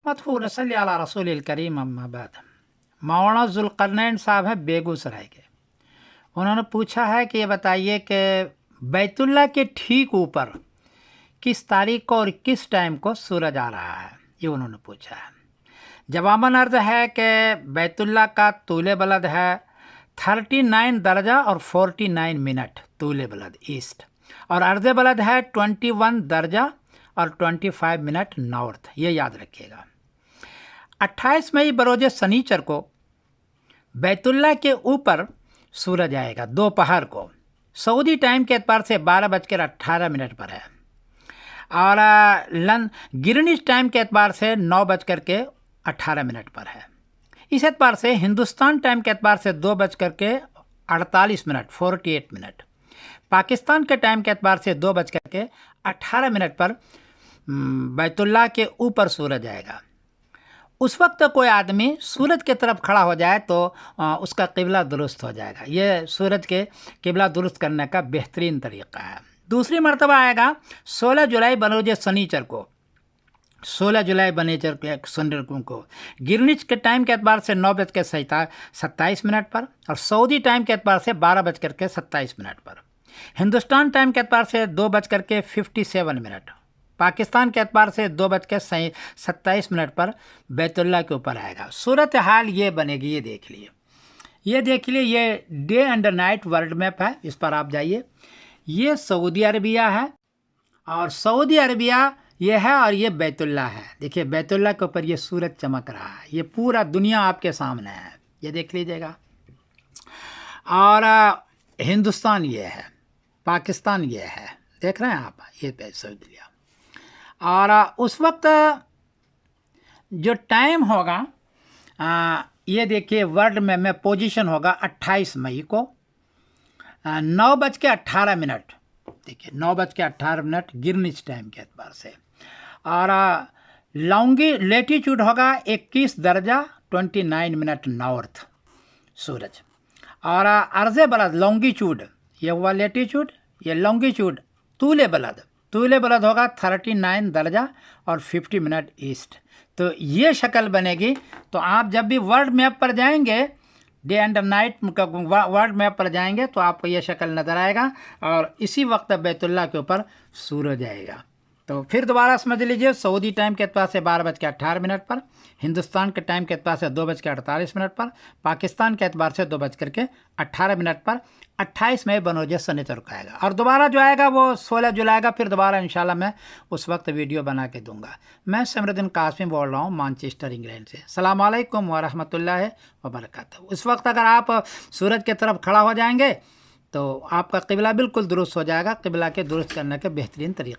مدفوع صلی علی رسول الکریم اما بعد۔ مولانا ذوالقرنین صاحب ہے بیگوسرائے کے، انہوں نے پوچھا ہے کہ یہ بتائیے کہ بیت اللہ کے ٹھیک اوپر کس تاریخ کو اور کس ٹائم کو سورج آ رہا ہے، یہ انہوں نے پوچھا ہے۔ جواباً عرض ہے کہ بیت اللہ کا طول بلد ہے 39 درجہ اور 49 منٹ طول بلد ایسٹ، اور عرض بلد ہے 21 درجہ اور 25 منٹ نارتھ، یہ یاد رکھیے گا۔ 28 مئی بروز سنیچر کو بیت اللہ کے اوپر سورج آئے گا دوپہر کو، سعودی ٹائم کے اعتبار سے 12:18 پر ہے، اور گرینوچ ٹائم کے اعتبار سے 9:18 پر ہے۔ اس اعتبار سے ہندوستان ٹائم کے اعتبار سے 2:48 48 منٹ، پاکستان کے ٹائم کے اعتبار سے 2:18 پر بیت اللہ کے اوپر سورج آئے گا۔ اس وقت کوئی آدمی سورج کی طرف کھڑا ہو جائے تو اس کا قبلہ درست ہو جائے گا، یہ سورج کے قبلہ درست کرنے کا بہترین طریقہ ہے۔ دوسری مرتبہ آئے گا 16 جولائی بروز سنیچر کو، 16 جولائی سنیچر کو گرینوچ کے ٹائم کے اعتبار سے 9:27 پر، اور سعودی ٹائم کے اعتبار سے 12:27 پر، ہندوستان ٹائم کے اعتبار سے 2:57، پاکستان کے اعتبار سے 2:27 پر بیت اللہ کے اوپر آئے گا۔ صورتحال یہ بنے گی، یہ دیکھ لیے، یہ day and night world map ہے، اس پر آپ جائیے۔ یہ سعودی عربیہ ہے، اور سعودی عربیہ یہ ہے، اور یہ بیت اللہ ہے۔ دیکھیے بیت اللہ کے اوپر یہ سورج چمک رہا ہے، یہ پورا دنیا آپ کے سامنے ہے، یہ دیکھ لیجیے گا۔ اور ہندوستان یہ ہے، پاکستان یہ ہے، دیکھ رہے ہیں آپ، یہ سعودی عربیہ۔ اور اس وقت جو ٹائم ہوگا، یہ دیکھیے ورلڈ میں پوزیشن ہوگا 28 مئی کو 9:18، دیکھیے 9:18 گرینوچ ٹائم کے اعتبار سے، اور لیٹیچیوڈ ہوگا 21 درجہ 29 منٹ نارتھ سورج، اور عرض بلد لانگیچیوڈ، یہ ہوا لیٹیچیوڈ، یہ لانگیچیوڈ طول بلد ہوگا 39 درجہ اور 50 منٹ ایسٹ۔ تو یہ شکل بنے گی۔ تو آپ جب بھی ورلڈ میپ پر جائیں گے، day and night world map پر جائیں گے، تو آپ کو یہ شکل نظر آئے گا، اور اسی وقت بیت اللہ کے اوپر سورج آئے گا۔ تو پھر دوبارہ سمجھ لیجئے، سعودی ٹائم کے اعتبار سے 12:18 پر، ہندوستان کے ٹائم کے اعتبار سے 2:48 پر، پاکستان کے اعتبار سے 2:18 پر 28 مئی بروز سنیچر کو آئے گا، اور دوبارہ جو آئے گا وہ 16 جولائی کا، پھر دوبارہ انشاءاللہ میں اس وقت ویڈیو بنا کے دوں گا۔ میں سمر الدین قاسمی بول رہا ہوں مانچسٹر انگلینڈ سے۔ السلام علیکم ورحمۃ اللہ وبرکاتہ۔ اس وقت اگر آپ سورج کی طرف کھڑا ہو جائیں گے تو آپ کا قبلہ بالکل درست ہو جائے گا، قبلہ کے درست کرنے کا بہترین طریقہ۔